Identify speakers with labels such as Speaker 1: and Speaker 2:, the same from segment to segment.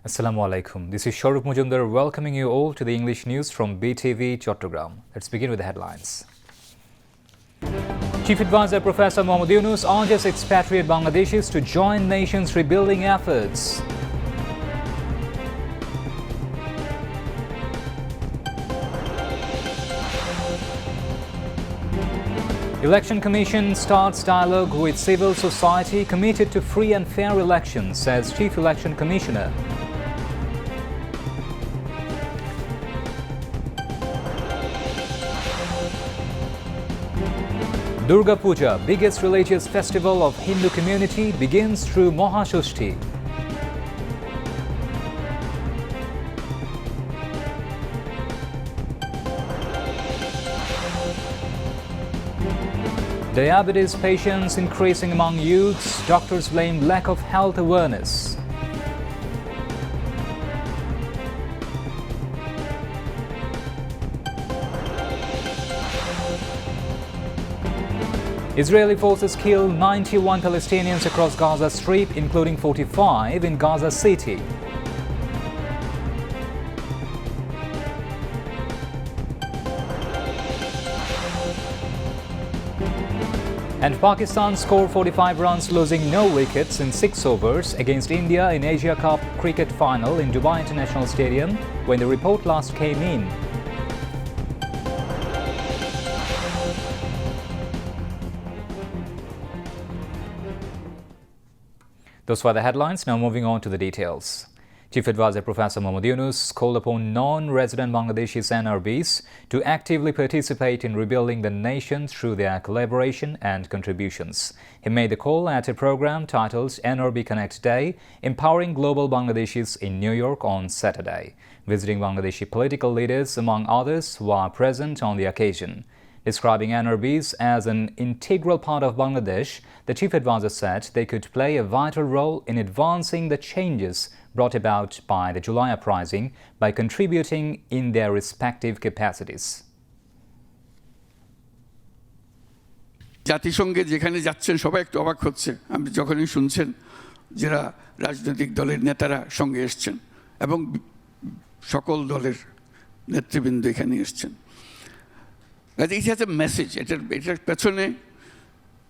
Speaker 1: Assalamu alaikum. This is Shauruk Mujumdar welcoming you all to the English news from BTV Chattogram. Let's begin with the headlines. Chief Advisor Professor Mohammad Yunus urges expatriate Bangladeshis to join nation's rebuilding efforts. Election Commission starts dialogue with civil society committed to free and fair elections, says Chief Election Commissioner. Durga Puja, biggest religious festival of Hindu community, begins through Mahashushti. Diabetes patients increasing among youths, doctors blame lack of health awareness. Israeli forces kill 91 Palestinians across Gaza Strip, including 45 in Gaza City. And Pakistan scored 45 runs, losing no wickets in 6 overs against India in Asia Cup cricket final in Dubai International Stadium when the report last came in. Those were the headlines. Now moving on to the details. Chief Advisor Professor Mohammad Yunus called upon non-resident Bangladeshis NRBs to actively participate in rebuilding the nation through their collaboration and contributions. He made the call at a program titled NRB Connect Day, Empowering Global Bangladeshis in New York on Saturday. Visiting Bangladeshi political leaders, among others, were present on the occasion. Describing NRBs as an integral part of Bangladesh, the Chief Advisor said they could play a vital role in advancing the changes brought about by the July uprising by contributing in their respective capacities.
Speaker 2: জাতিসংঘে যেখানে যাচ্ছেন সবাই একটু অবাক হচ্ছে আপনি যখনই শুনছেন যারা রাজনৈতিক দলের নেতারা সঙ্গে এসেছেন এবং সকল দলের নেতৃবৃন্দ এখানে এসেছেন। It has a message. এটার পেছনে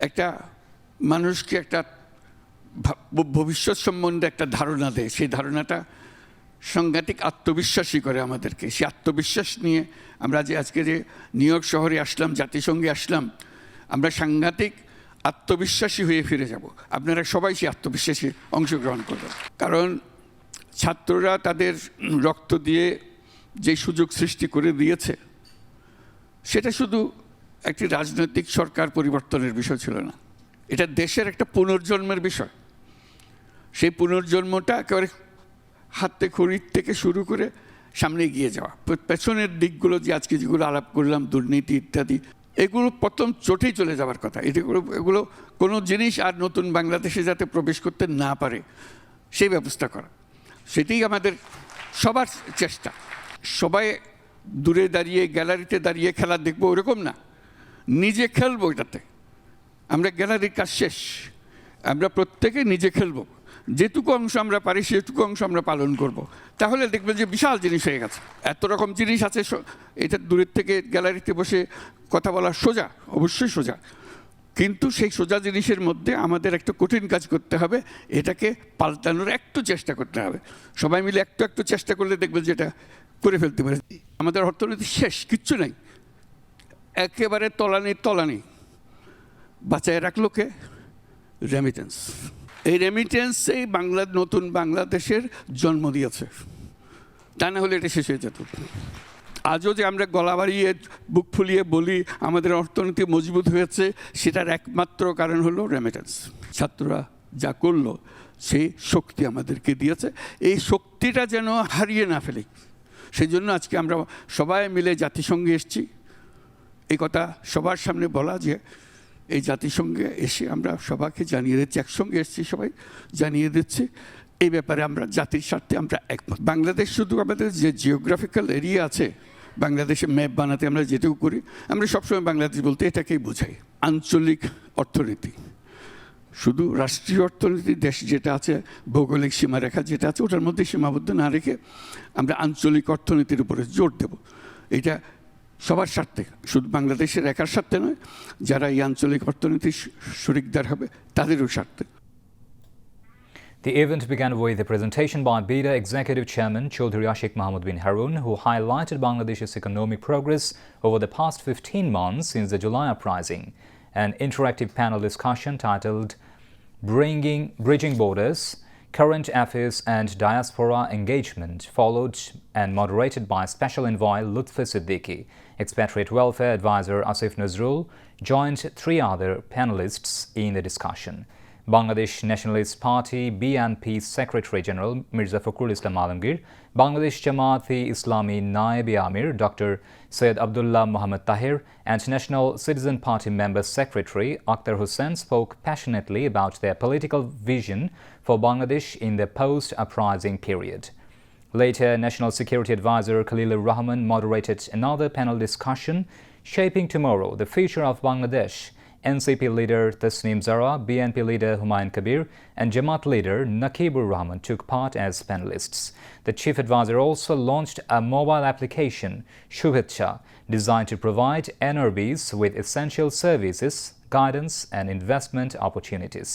Speaker 2: একটা মানুষকে একটা ভবিষ্যৎ সম্বন্ধে একটা ধারণা দেয়। সেই ধারণাটা সাংঘাতিক আত্মবিশ্বাসী করে আমাদেরকে। সেই আত্মবিশ্বাস নিয়ে আমরা যে আজকে যে নিউ ইয়র্ক শহরে আসলাম, জাতিসংঘে আসলাম, আমরা সাংঘাতিক আত্মবিশ্বাসী হয়ে ফিরে যাব। আপনারা সবাই সেই আত্মবিশ্বাসে অংশগ্রহণ করবেন, কারণ ছাত্ররা তাদের রক্ত দিয়ে যে সুযোগ সৃষ্টি করে দিয়েছে সেটা শুধু একটি রাজনৈতিক সরকার পরিবর্তনের বিষয় ছিল না, এটা দেশের একটা পুনর্জন্মের বিষয়। সেই পুনর্জন্মটা একেবারে হাতে খড়ির থেকে শুরু করে সামনে এগিয়ে যাওয়া, পেছনের দিকগুলো যে আজকে যেগুলো আলাপ করলাম, দুর্নীতি ইত্যাদি, এগুলো প্রথম চোটেই চলে যাওয়ার কথা। এগুলো কোনো জিনিস আর নতুন বাংলাদেশে যাতে প্রবেশ করতে না পারে সেই ব্যবস্থা করা, সেটাই আমাদের সবার চেষ্টা। সবাই দূরে দাঁড়িয়ে গ্যালারিতে দাঁড়িয়ে খেলা দেখবো ওরকম না, নিজে খেলবো। এটাতে আমরা গ্যালারির কাজ শেষ, আমরা প্রত্যেকে নিজে খেলবো, যেটুকু অংশ আমরা পারি সেটুকু অংশ আমরা পালন করব। তাহলে দেখবেন যে বিশাল জিনিস হয়ে গেছে। এত রকম জিনিস আছে, এটা দূরের থেকে গ্যালারিতে বসে কথা বলা সোজা, অবশ্যই সোজা, কিন্তু সেই সোজা জিনিসের মধ্যে আমাদের একটা কঠিন কাজ করতে হবে, এটাকে পাল্টানোর একটু চেষ্টা করতে হবে। সবাই মিলে একটু একটু চেষ্টা করলে দেখবেন যেটা করে ফেলতে পারে। আমাদের অর্থনীতি শেষ, কিচ্ছু নেই, একেবারে তলানি। বাঁচায় রাখলো কে? রেমিটেন্স। এই রেমিটেন্সেই নতুন বাংলাদেশের জন্ম দিয়েছে, তা না হলে এটা শেষ হয়ে যেত। আজও যে আমরা গলা বাড়িয়ে বুক ফুলিয়ে বলি আমাদের অর্থনীতি মজবুত হয়েছে, সেটার একমাত্র কারণ হলো রেমিটেন্স। ছাত্ররা যা করলো সেই শক্তি আমাদেরকে দিয়েছে, এই শক্তিটা যেন হারিয়ে না ফেলি, সেই জন্য আজকে আমরা সবাই মিলে জাতিসংঘে এসেছি। এই কথা সবার সামনে বলা যে এই জাতিসংঘে এসে আমরা সবাইকে জানিয়ে দিচ্ছি, একসঙ্গে এসেছি, সবাই জানিয়ে দিচ্ছি এই ব্যাপারে আমরা জাতির স্বার্থে আমরা একমত। বাংলাদেশ শুধু আমাদের যে জিওগ্রাফিক্যাল এরিয়া আছে, বাংলাদেশে ম্যাপ বানাতে আমরা যেটুকু করি, আমরা সবসময় বাংলাদেশ বলতে এটাকেই বোঝাই। আঞ্চলিক অর্থনীতি, শুধু রাষ্ট্রীয় অর্থনীতি দেশ যেটা আছে, ভৌগোলিক সীমারেখা যেটা আছে, ওটার মধ্যে সীমাবদ্ধ না রেখে আমরা আঞ্চলিক অর্থনীতির উপরে জোর দেব। এটা সবার স্বার্থে, শুধু বাংলাদেশের একার স্বার্থে নয়, যারা এই আঞ্চলিক অর্থনীতির শরিকদার হবে তাদেরও স্বার্থে।
Speaker 1: The event began with a presentation by BIDA Executive Chairman Chaudhry Ashik Mahmood bin Harun, who highlighted Bangladesh's economic progress over the past 15 months since the July uprising. An interactive panel discussion titled Bridging Borders, Current Affairs and Diaspora Engagement followed and moderated by Special Envoy Lutfi Siddiqui. Expatriate Welfare Advisor Asif Nazrul joined 3 other panelists in the discussion. Bangladesh Nationalist Party BNP Secretary General Mirza Fakhrul Islam Alamgir, Bangladesh Jamaat-e-Islami Naib-e-Amir Dr. Syed Abdullah Muhammad Tahir, and National Citizen Party Member Secretary Akhtar Hussain spoke passionately about their political vision for Bangladesh in the post-uprising period. Later, National Security Advisor Khalilur Rahman moderated another panel discussion, Shaping Tomorrow, the Future of Bangladesh. NCP leader Tasneem Zara, BNP leader Humayun Kabir, and Jamaat leader Nakibur Rahman took part as panelists. The chief advisor also launched a mobile application, Shubhecha, designed to provide NRBs with essential services, guidance, and investment opportunities.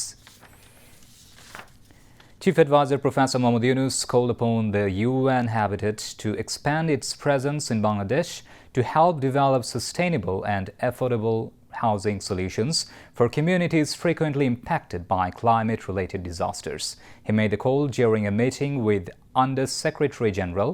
Speaker 1: Chief Advisor Professor Mohammad Yunus called upon the UN Habitat to expand its presence in Bangladesh to help develop sustainable and affordable housing solutions for communities frequently impacted by climate-related disasters. He made the call during a meeting with Under-Secretary General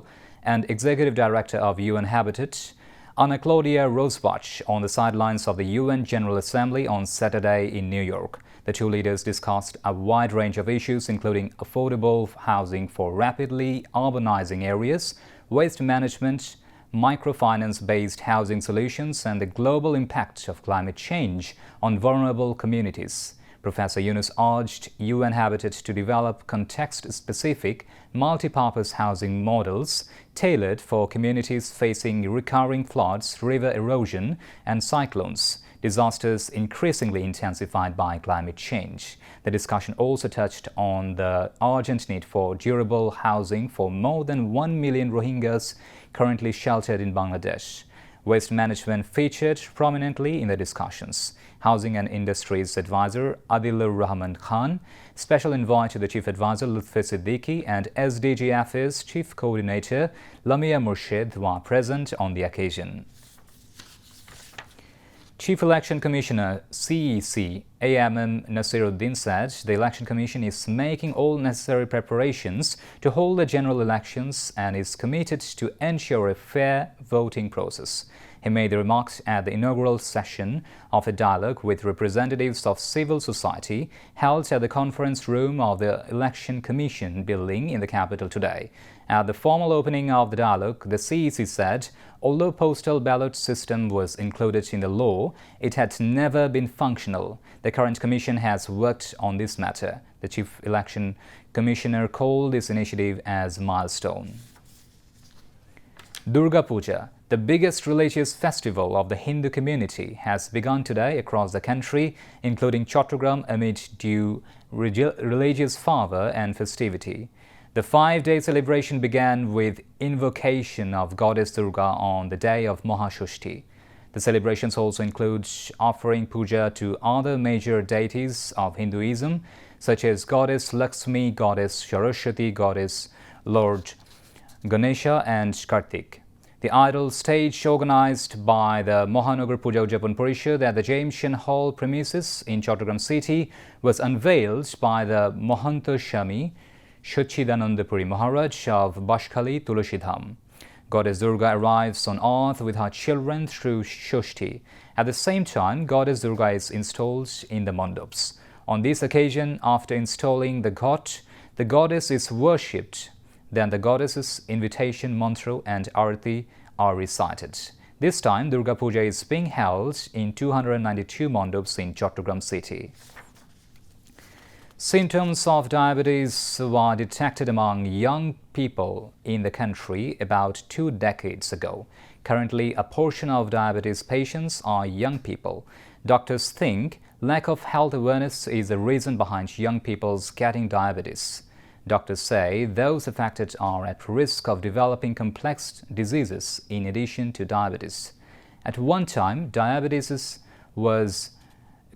Speaker 1: and Executive Director of UN Habitat, Anna Claudia Rosbach, on the sidelines of the UN General Assembly on Saturday in New York. The 2 leaders discussed a wide range of issues, including affordable housing for rapidly urbanizing areas, waste management, microfinance-based housing solutions, and the global impact of climate change on vulnerable communities. Professor Yunus urged UN Habitat to develop context-specific, multi-purpose housing models tailored for communities facing recurring floods, river erosion, and cyclones, disasters increasingly intensified by climate change. The discussion also touched on the urgent need for durable housing for more than 1 million Rohingyas currently sheltered in Bangladesh. Waste management featured prominently in the discussions. Housing and Industries Advisor Adilur Rahman Khan, Special Envoy to the Chief Advisor Lutfi Siddiqui, and SDG Affairs Chief Coordinator Lamia Murshid were present on the occasion. Chief Election Commissioner CEC AMM Nasiruddin said the Election Commission is making all necessary preparations to hold the general elections and is committed to ensure a fair voting process. He made the remarks at the inaugural session of a dialogue with representatives of civil society held at the conference room of the Election Commission building in the capital today. At the formal opening of the dialogue, the CEC said, although postal ballot system was included in the law, it had never been functional. The current commission has worked on this matter. The Chief Election Commissioner called this initiative as a milestone. Durga Puja, the biggest religious festival of the Hindu community, has begun today across the country, including Chattogram, amid due religious fervor and festivity. The 5-day celebration began with invocation of Goddess Durga on the day of Mahashushti. The celebrations also include offering puja to other major deities of Hinduism, such as Goddess Lakshmi, Goddess Saraswati, Goddess Lord Ganesha, and Kartik. The idol stage, organized by the Mahanagar Puja Ujjapan Parishad at the Jameson Hall premises in Chattogram City, was unveiled by the Mahanta Shami Shachidanandapuri Maharaj of Bashkhali Tulashidham. Goddess Durga arrives on earth with her children through Shushti. At the same time, Goddess Durga is installed in the mandaps. On this occasion, after installing the god, the goddess is worshipped. Then the goddess's invitation mantra and arati are recited. This time, Durga Puja is being held in 292 mandaps in Chattogram City. Symptoms of diabetes were detected among young people in the country about 2 decades ago. Currently, a portion of diabetes patients are young people. Doctors think lack of health awareness is the reason behind young people's getting diabetes. Doctors say those affected are at risk of developing complex diseases in addition to diabetes. At one time, diabetes was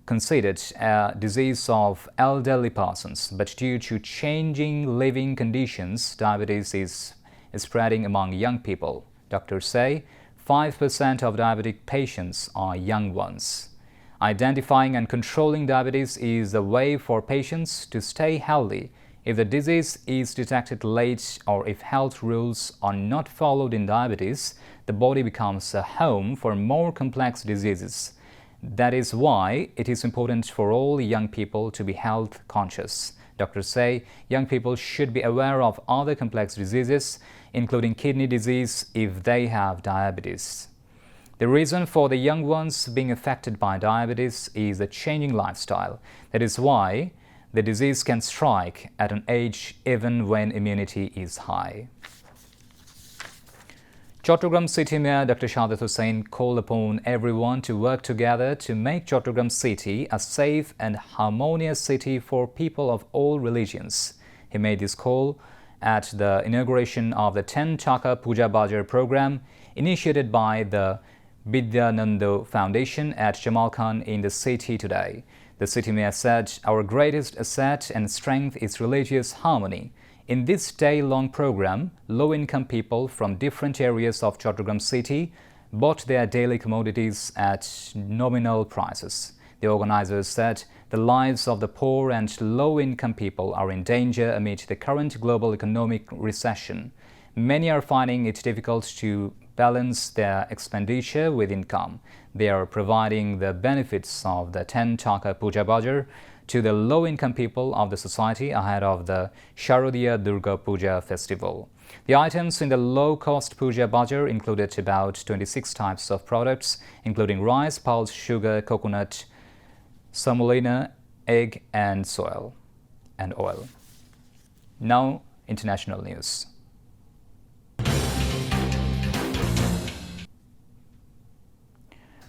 Speaker 1: considered a disease of elderly persons, but due to changing living conditions, diabetes is spreading among young people. Doctors say 5% of diabetic patients are young ones. Identifying and controlling diabetes is a way for patients to stay healthy. If the disease is detected late or if health rules are not followed in diabetes, the body becomes a home for more complex diseases. That is why it is important for all young people to be health conscious. Doctors say young people should be aware of other complex diseases, including kidney disease, if they have diabetes. The reason for the young ones being affected by diabetes is a changing lifestyle. That is why the disease can strike at an age even when immunity is high. Chattogram City Mayor Dr. Shahdat Hussain called upon everyone to work together to make Chattogram City a safe and harmonious city for people of all religions. He made this call at the inauguration of the 10 Chaka Puja Bajar program initiated by the Vidyananda Foundation at Jamal Khan in the city today. The city mayor said, "Our greatest asset and strength is religious harmony." In this day-long program, low-income people from different areas of Chattogram city bought their daily commodities at nominal prices. The organizers said the lives of the poor and low-income people are in danger amid the current global economic recession. Many are finding it difficult to balance their expenditure with income. They are providing the benefits of the 10 Chaka Puja Bajar to the low-income people of the society ahead of the Sharadiya Durga Puja festival. The items in the low-cost Puja Bajar included about 26 types of products, including rice, pulse, sugar, coconut, semolina, egg and oil. Now, international news.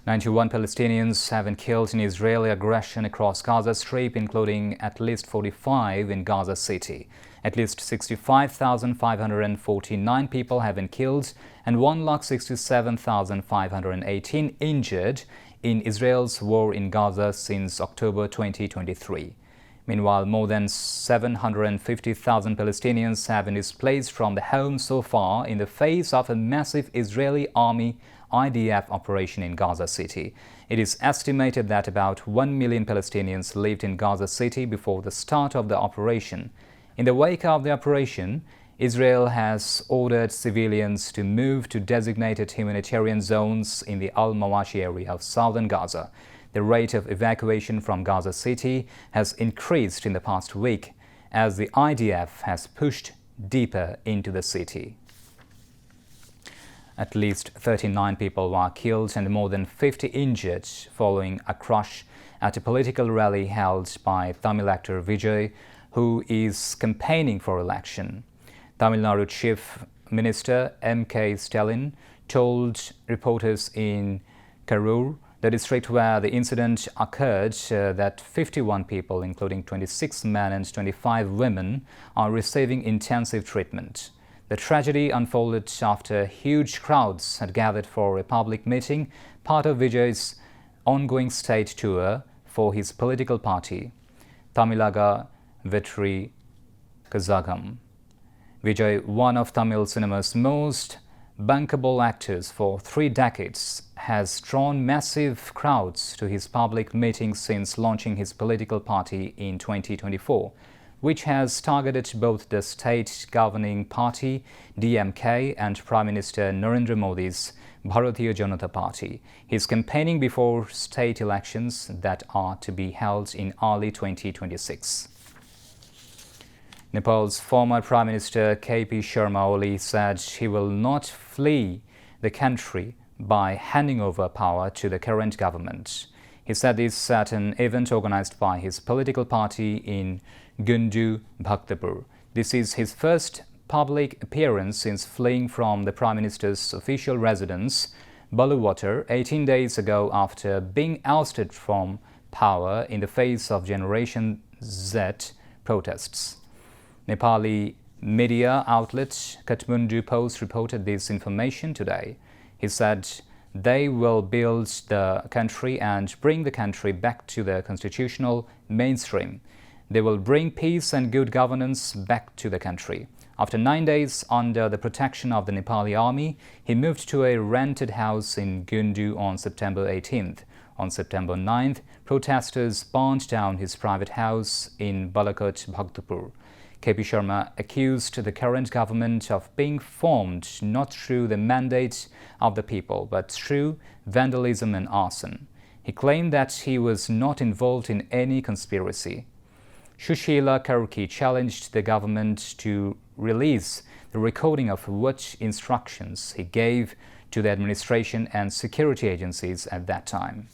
Speaker 1: "91 Palestinians have been killed in Israeli aggression across Gaza Strip, including at least 45 in Gaza City. At least 65,549 people have been killed and 1,67,518 injured in Israel's war in Gaza since October 2023. Meanwhile, more than 750,000 Palestinians have been displaced from their homes so far in the face of a massive Israeli army IDF operation in Gaza City. It is estimated that about 1 million Palestinians lived in Gaza City before the start of the operation. In the wake of the operation, Israel has ordered civilians to move to designated humanitarian zones in the Al-Mawashi area of southern Gaza. The rate of evacuation from Gaza City has increased in the past week as the IDF has pushed deeper into the city. At least 39 people were killed and more than 50 injured following a crash at a political rally held by Tamil actor Vijay, who is campaigning for election. Tamil Nadu Chief Minister M.K. Stalin told reporters in Khobor, the district where the incident occurred, that 51 people, including 26 men and 25 women, are receiving intensive treatment. The tragedy unfolded after huge crowds had gathered for a public meeting, part of Vijay's ongoing state tour for his political party, Tamilaga Vetri Kazhagam. Vijay, one of Tamil cinema's most bankable actors for 3 decades, has drawn massive crowds to his public meetings since launching his political party in 2024. Which has targeted both the state governing party, DMK, and Prime Minister Narendra Modi's Bharatiya Janata Party. He is campaigning before state elections that are to be held in early 2026. Nepal's former Prime Minister K.P. Sharma Oli said he will not flee the country by handing over power to the current government. He said this at an event organized by his political party in Gundu, Bhaktapur. This is his first public appearance since fleeing from the Prime Minister's official residence, Raater, 18 days ago after being ousted from power in the face of Generation Z protests. Nepali media outlet Kathmandu Post reported this information today. He said they will build the country and bring the country back to the constitutional mainstream. They will bring peace and good governance back to the country. After 9 days under the protection of the Nepali army, he moved to a rented house in Gundu on September 18th. On September 9th, protesters burned down his private house in Balakot, Bhaktapur. KP Sharma accused the current government of being formed not through the mandate of the people, but through vandalism and arson. He claimed that he was not involved in any conspiracy. Sushila Karki challenged the government to release the recording of what instructions he gave to the administration and security agencies at that time.